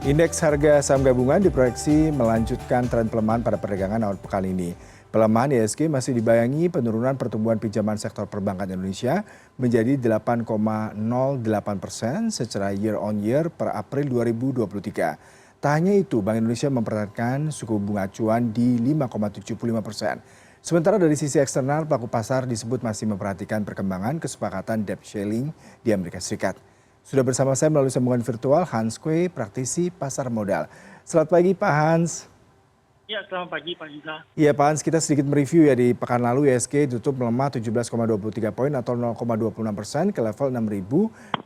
Indeks harga saham gabungan diproyeksi melanjutkan tren pelemahan pada perdagangan awal pekan ini. Pelemahan IHSG masih dibayangi penurunan pertumbuhan pinjaman sektor perbankan Indonesia menjadi 8,08% secara year on year per April 2023. Tak hanya itu, Bank Indonesia mempertahankan suku bunga acuan di 5,75%. Sementara dari sisi eksternal, pelaku pasar disebut masih memperhatikan perkembangan kesepakatan debt ceiling di Amerika Serikat. Sudah bersama saya melalui sambungan virtual Hans Kueh, praktisi pasar modal. Selamat pagi Pak Hans. Ya, selamat pagi Pak Yuda. Iya Pak Hans, kita sedikit mereview ya di pekan lalu IHSG tutup melemah 17,23 poin atau 0,26% ke level 6.687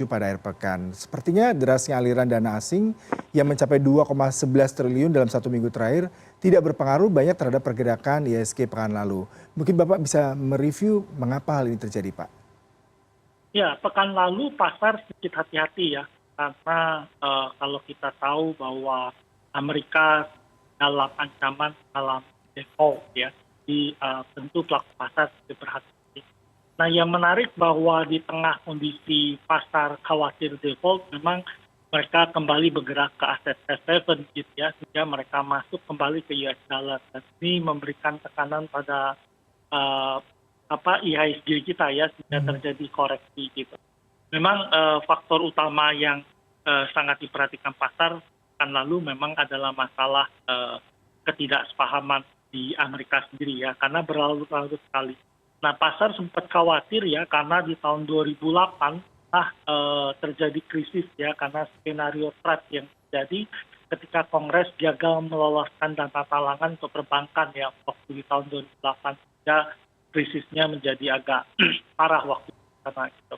pada akhir pekan. Sepertinya derasnya aliran dana asing yang mencapai 2,11 triliun dalam satu minggu terakhir tidak berpengaruh banyak terhadap pergerakan IHSG pekan lalu. Mungkin Bapak bisa mereview mengapa hal ini terjadi Pak? Ya, pekan lalu pasar sedikit hati-hati ya, karena kalau kita tahu bahwa Amerika dalam ancaman dalam default ya, di tentu pelaku pasar sedikit berhati-hati. Nah, yang menarik bahwa di tengah kondisi pasar khawatir default, memang mereka kembali bergerak ke aset safe haven gitu ya, sehingga mereka masuk kembali ke US dollar. Dan ini memberikan tekanan pada IHSG kita ya, sehingga terjadi koreksi gitu. Memang faktor utama yang sangat diperhatikan pasar kan lalu memang adalah masalah ketidaksepahaman di Amerika sendiri ya, karena berlarut-larut sekali. Nah, pasar sempat khawatir ya, karena di tahun 2008 terjadi krisis ya, karena skenario trap yang terjadi ketika Kongres gagal meloloskan dana talangan untuk perbankan ya, waktu di tahun 2008 ya, krisisnya menjadi agak parah waktu itu karena itu.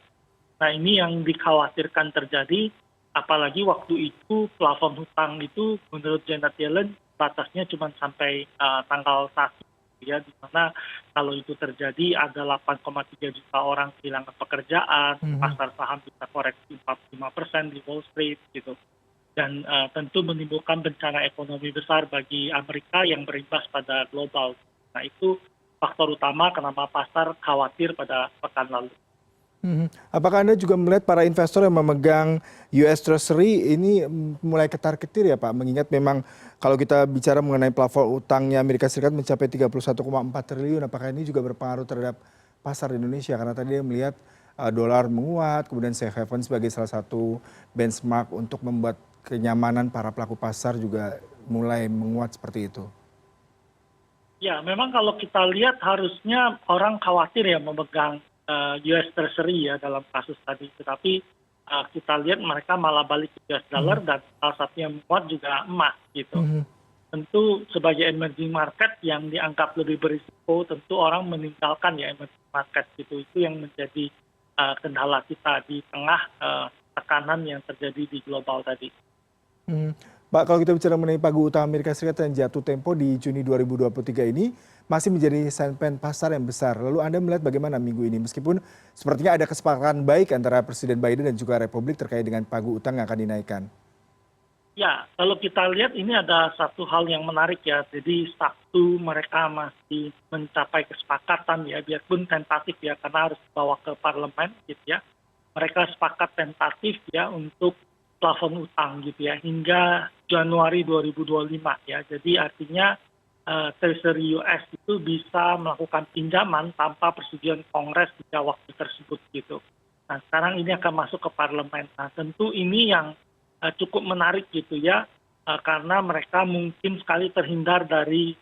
Nah, ini yang dikhawatirkan terjadi, apalagi waktu itu plafon hutang itu menurut Janet Yellen batasnya cuma sampai tanggal 1 ya, di mana kalau itu terjadi ada 8,3 juta orang kehilangan pekerjaan, pasar saham bisa koreksi 45% di Wall Street gitu. Dan tentu menimbulkan bencana ekonomi besar bagi Amerika yang berimbas pada global. Nah, itu faktor utama kenapa pasar khawatir pada pekan lalu. Apakah Anda juga melihat para investor yang memegang US Treasury ini mulai ketar-ketir ya Pak? Mengingat memang kalau kita bicara mengenai plafon utangnya Amerika Serikat mencapai 31,4 triliun, apakah ini juga berpengaruh terhadap pasar Indonesia? Karena tadi dia melihat dolar menguat, kemudian safe haven sebagai salah satu benchmark untuk membuat kenyamanan para pelaku pasar juga mulai menguat seperti itu. Ya, memang kalau kita lihat harusnya orang khawatir ya memegang US Treasury ya dalam kasus tadi. Tetapi kita lihat mereka malah balik ke US dollar dan salah satu yang menguat juga emas gitu. Tentu sebagai emerging market yang dianggap lebih berisiko, tentu orang meninggalkan ya emerging market gitu. Itu yang menjadi kendala kita di tengah tekanan yang terjadi di global tadi. Pak, kalau kita bicara mengenai pagu utang Amerika Serikat yang jatuh tempo di Juni 2023 ini masih menjadi sentimen pasar yang besar. Lalu Anda melihat bagaimana minggu ini? Meskipun sepertinya ada kesepakatan baik antara Presiden Biden dan juga Republik terkait dengan pagu utang yang akan dinaikkan. Ya, kalau kita lihat ini ada satu hal yang menarik ya. Jadi Sabtu mereka masih mencapai kesepakatan ya, biarpun tentatif ya, karena harus dibawa ke parlemen gitu ya. Mereka sepakat tentatif ya untuk plafon utang gitu ya, hingga Januari 2025 ya. Jadi artinya Treasury US itu bisa melakukan pinjaman tanpa persetujuan Kongres di waktu tersebut gitu. Nah, sekarang ini akan masuk ke parlemen. Nah, tentu ini yang cukup menarik gitu ya, karena mereka mungkin sekali terhindar dari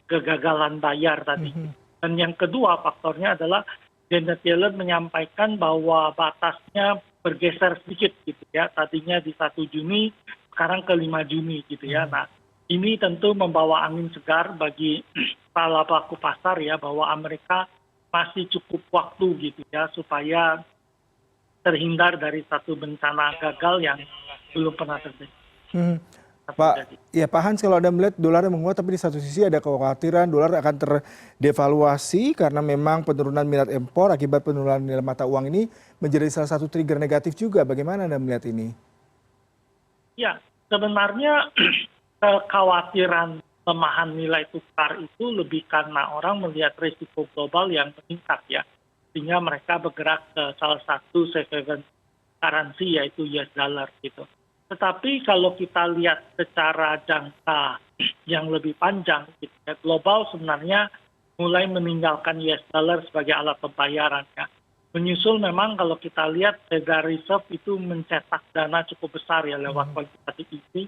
kegagalan bayar tadi. Dan yang kedua faktornya adalah Janet Yellen menyampaikan bahwa batasnya bergeser sedikit gitu ya, tadinya di 1 Juni, sekarang ke 5 Juni gitu ya. Nah, ini tentu membawa angin segar bagi para pelaku pasar ya, bahwa Amerika masih cukup waktu gitu ya, supaya terhindar dari satu bencana gagal yang belum pernah terjadi. Pak, ya Pak Hans, kalau Anda melihat dolar yang menguat, tapi di satu sisi ada kekhawatiran dolar akan terdevaluasi karena memang penurunan minat impor akibat penurunan nilai mata uang ini menjadi salah satu trigger negatif juga. Bagaimana Anda melihat ini? Ya, sebenarnya kekhawatiran pelemahan nilai tukar itu lebih karena orang melihat risiko global yang meningkat ya, sehingga mereka bergerak ke salah satu safe haven currency yaitu US dollar gitu. Tetapi kalau kita lihat secara jangka yang lebih panjang, gitu ya, global sebenarnya mulai meninggalkan US dollar sebagai alat pembayaran ya. Menyusul memang kalau kita lihat Federal Reserve itu mencetak dana cukup besar ya lewat kuantitatif easing.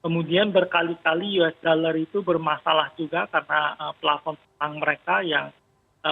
Kemudian berkali-kali US dollar itu bermasalah juga karena plafon utang mereka yang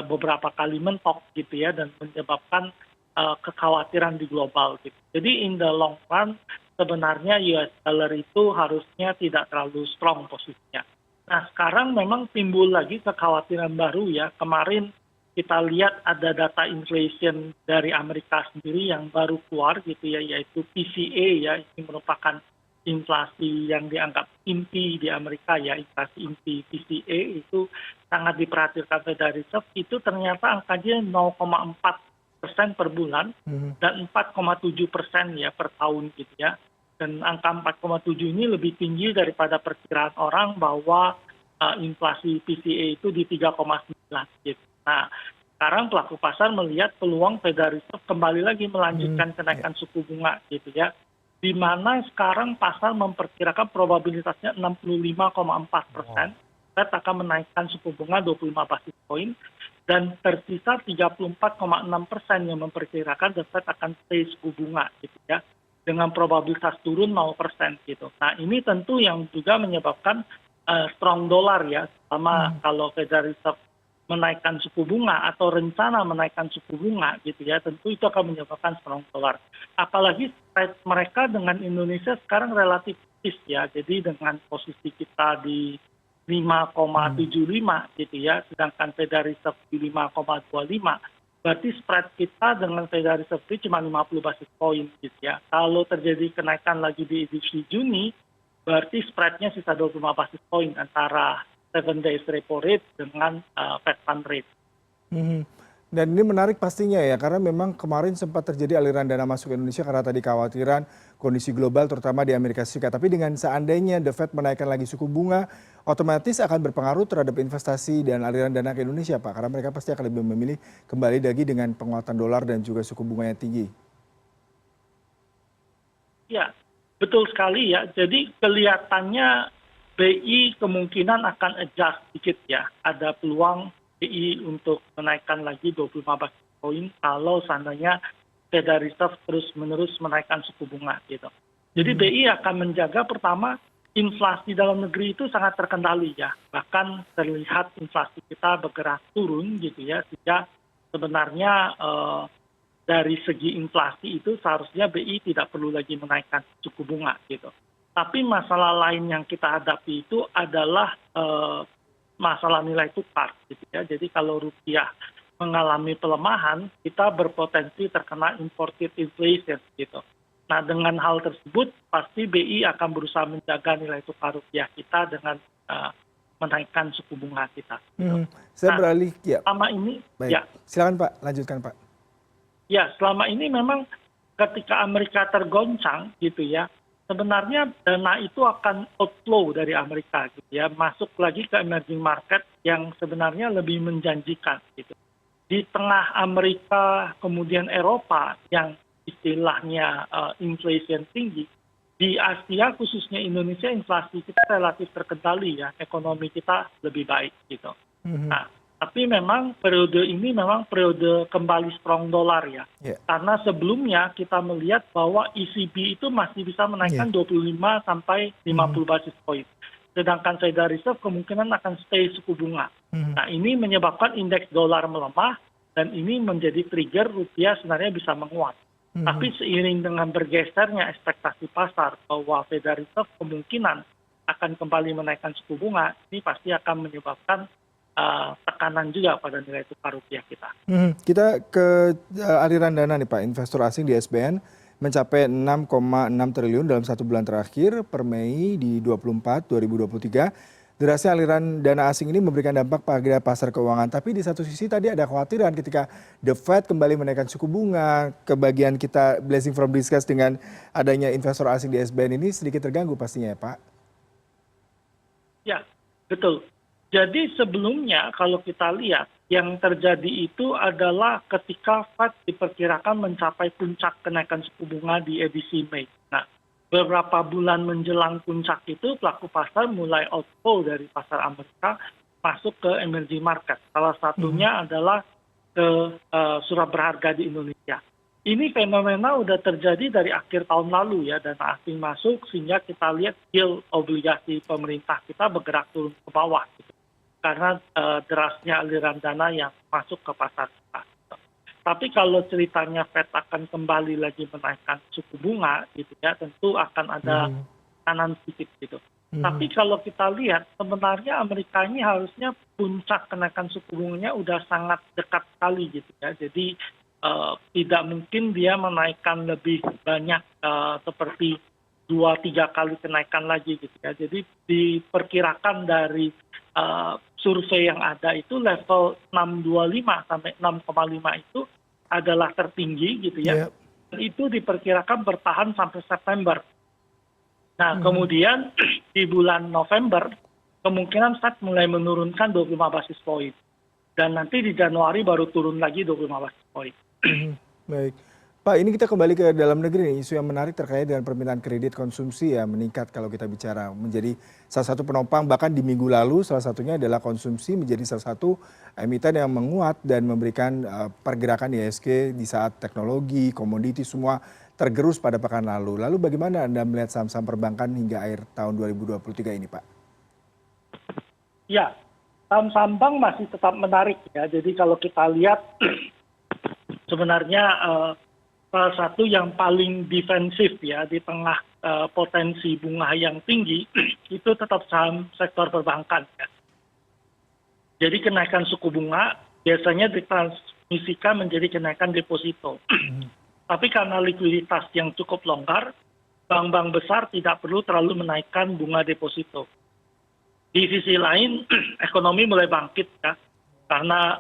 beberapa kali mentok gitu ya dan menyebabkan kekhawatiran di global gitu. Jadi in the long run sebenarnya US dollar itu harusnya tidak terlalu strong posisinya. Nah sekarang memang timbul lagi kekhawatiran baru ya. Kemarin kita lihat ada data inflation dari Amerika sendiri yang baru keluar gitu ya, yaitu PCE ya, ini merupakan inflasi yang dianggap inti di Amerika ya, inflasi inti PCE itu sangat diperhatikan Federal Reserve, itu ternyata angkanya 0,4% per bulan dan 4,7% ya per tahun gitu ya. Dan angka 4,7 ini lebih tinggi daripada perkiraan orang bahwa inflasi PCE itu di 3,9 gitu. Nah, sekarang pelaku pasar melihat peluang Federal Reserve kembali lagi melanjutkan kenaikan suku bunga gitu ya. Di mana sekarang pasar memperkirakan probabilitasnya 65,4%. Fed akan menaikkan suku bunga 25 basis point dan tersisa 34,6% yang memperkirakan The Fed akan stay suku bunga gitu ya. Dengan probabilitas turun 0% gitu. Nah, ini tentu yang juga menyebabkan strong dollar ya. Sama kalau Federal Reserve menaikkan suku bunga atau rencana menaikkan suku bunga gitu ya, tentu itu akan menyebabkan strong dollar. Apalagi spread mereka dengan Indonesia sekarang relatif tipis ya, jadi dengan posisi kita di 5,75 gitu ya, sedangkan Federal Reserve di 5,25, berarti spread kita dengan Federal Reserve itu cuma 50 basis point gitu ya. Kalau terjadi kenaikan lagi di edisi Juni, berarti spreadnya sisa 25 basis point antara 7 days repo rate dengan Fed fund rate. Dan ini menarik pastinya ya, karena memang kemarin sempat terjadi aliran dana masuk ke Indonesia karena tadi kekhawatiran kondisi global terutama di Amerika Serikat. Tapi dengan seandainya The Fed menaikkan lagi suku bunga, otomatis akan berpengaruh terhadap investasi dan aliran dana ke Indonesia, Pak. Karena mereka pasti akan lebih memilih kembali lagi dengan penguatan dolar dan juga suku bunga yang tinggi. Ya, betul sekali ya. Jadi kelihatannya BI kemungkinan akan adjust sedikit ya. Ada peluang BI untuk menaikkan lagi 25 basis point kalau seandainya Federal Reserve terus-menerus menaikkan suku bunga gitu. Jadi BI akan menjaga pertama inflasi dalam negeri itu sangat terkendali ya. Bahkan terlihat inflasi kita bergerak turun gitu ya. Sehingga sebenarnya dari segi inflasi itu seharusnya BI tidak perlu lagi menaikkan suku bunga gitu. Tapi masalah lain yang kita hadapi itu adalah masalah nilai tukar gitu ya. Jadi kalau rupiah mengalami pelemahan, kita berpotensi terkena imported inflation gitu. Nah, dengan hal tersebut pasti BI akan berusaha menjaga nilai tukar rupiah kita dengan menaikkan suku bunga kita. Gitu. Saya beralih ya. Selama ini, baik. ya. Silakan Pak, lanjutkan Pak. Ya, selama ini memang ketika Amerika tergoncang gitu ya, sebenarnya dana itu akan outflow dari Amerika gitu ya, masuk lagi ke emerging market yang sebenarnya lebih menjanjikan gitu. Di tengah Amerika kemudian Eropa yang istilahnya inflation tinggi, di Asia khususnya Indonesia inflasi kita relatif terkendali ya, ekonomi kita lebih baik gitu. Nah, tapi memang periode ini memang periode kembali strong dollar ya. Karena sebelumnya kita melihat bahwa ECB itu masih bisa menaikkan 25 sampai 50 basis point. Sedangkan Federal Reserve kemungkinan akan stay suku bunga. Nah, ini menyebabkan indeks dolar melemah dan ini menjadi trigger rupiah sebenarnya bisa menguat. Tapi seiring dengan bergesernya ekspektasi pasar bahwa Federal Reserve kemungkinan akan kembali menaikkan suku bunga, ini pasti akan menyebabkan tekanan juga pada nilai tukar rupiah kita. Kita ke aliran dana nih Pak, investor asing di SBN mencapai 6,6 triliun dalam 1 bulan terakhir per Mei di 2023. Derasnya aliran dana asing ini memberikan dampak pada pasar keuangan. Tapi di satu sisi tadi ada kekhawatiran ketika The Fed kembali menaikkan suku bunga, kebagian kita blessing from discuss dengan adanya investor asing di SBN ini sedikit terganggu pastinya ya Pak? Ya, betul. Jadi sebelumnya kalau kita lihat yang terjadi itu adalah ketika Fed diperkirakan mencapai puncak kenaikan suku bunga di edisi Mei. Nah, beberapa bulan menjelang puncak itu pelaku pasar mulai outflow dari pasar Amerika masuk ke emerging market. Salah satunya adalah ke surat berharga di Indonesia. Ini fenomena udah terjadi dari akhir tahun lalu ya, dana asing masuk sehingga kita lihat yield obligasi pemerintah kita bergerak turun ke bawah gitu. Karena derasnya aliran dana yang masuk ke pasar kita. Tapi kalau ceritanya Fed akan kembali lagi menaikkan suku bunga gitu ya, tentu akan ada kanan sedikit gitu. Tapi kalau kita lihat sebenarnya Amerika ini harusnya puncak kenaikan suku bunganya udah sangat dekat sekali gitu ya. Jadi tidak mungkin dia menaikkan lebih banyak seperti 2-3 kali kenaikan lagi gitu ya. Jadi diperkirakan dari survei yang ada itu level 6,25 sampai 6,5 itu adalah tertinggi gitu ya. Iya. Dan itu diperkirakan bertahan sampai September. Nah, kemudian di bulan November kemungkinan Fed mulai menurunkan 25 basis poin. Dan nanti di Januari baru turun lagi 25 basis poin. Baik. Pak, ini kita kembali ke dalam negeri nih, isu yang menarik terkait dengan permintaan kredit konsumsi ya meningkat kalau kita bicara menjadi salah satu penopang bahkan di minggu lalu salah satunya adalah konsumsi menjadi salah satu emiten yang menguat dan memberikan pergerakan IHSG di saat teknologi, komoditi semua tergerus pada pekan lalu. Lalu bagaimana Anda melihat saham-saham perbankan hingga akhir tahun 2023 ini, Pak? Ya, saham-saham bank masih tetap menarik ya. Jadi kalau kita lihat sebenarnya salah satu yang paling defensif ya di tengah potensi bunga yang tinggi itu tetap saham sektor perbankan ya. Jadi kenaikan suku bunga biasanya ditransmisikan menjadi kenaikan deposito. Tapi karena likuiditas yang cukup longgar, bank-bank besar tidak perlu terlalu menaikkan bunga deposito. Di sisi lain, ekonomi mulai bangkit ya. Karena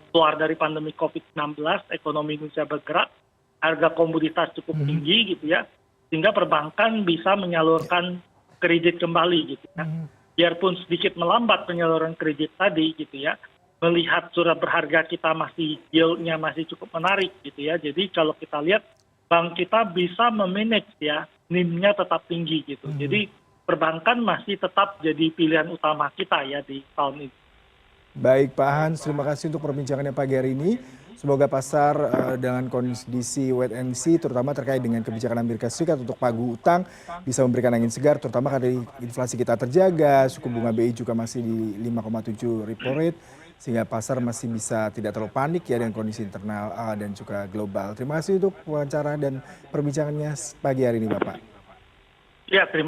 keluar dari pandemi COVID-19, ekonomi Indonesia bergerak, harga komoditas cukup tinggi gitu ya, sehingga perbankan bisa menyalurkan kredit kembali gitu ya. Biarpun sedikit melambat penyaluran kredit tadi gitu ya, melihat surat berharga kita masih yield-nya masih cukup menarik gitu ya. Jadi kalau kita lihat bank kita bisa memanage ya, NIM-nya tetap tinggi gitu. Jadi perbankan masih tetap jadi pilihan utama kita ya di tahun ini. Baik Pak Hans, terima kasih untuk perbincangannya pagi hari ini. Semoga pasar dengan kondisi wait and see terutama terkait dengan kebijakan Amerika Serikat untuk pagu utang bisa memberikan angin segar terutama karena inflasi kita terjaga, suku bunga BI juga masih di 5,7 repo rate sehingga pasar masih bisa tidak terlalu panik ya dengan kondisi internal dan juga global. Terima kasih untuk wawancara dan perbincangannya pagi hari ini Bapak. Ya, terima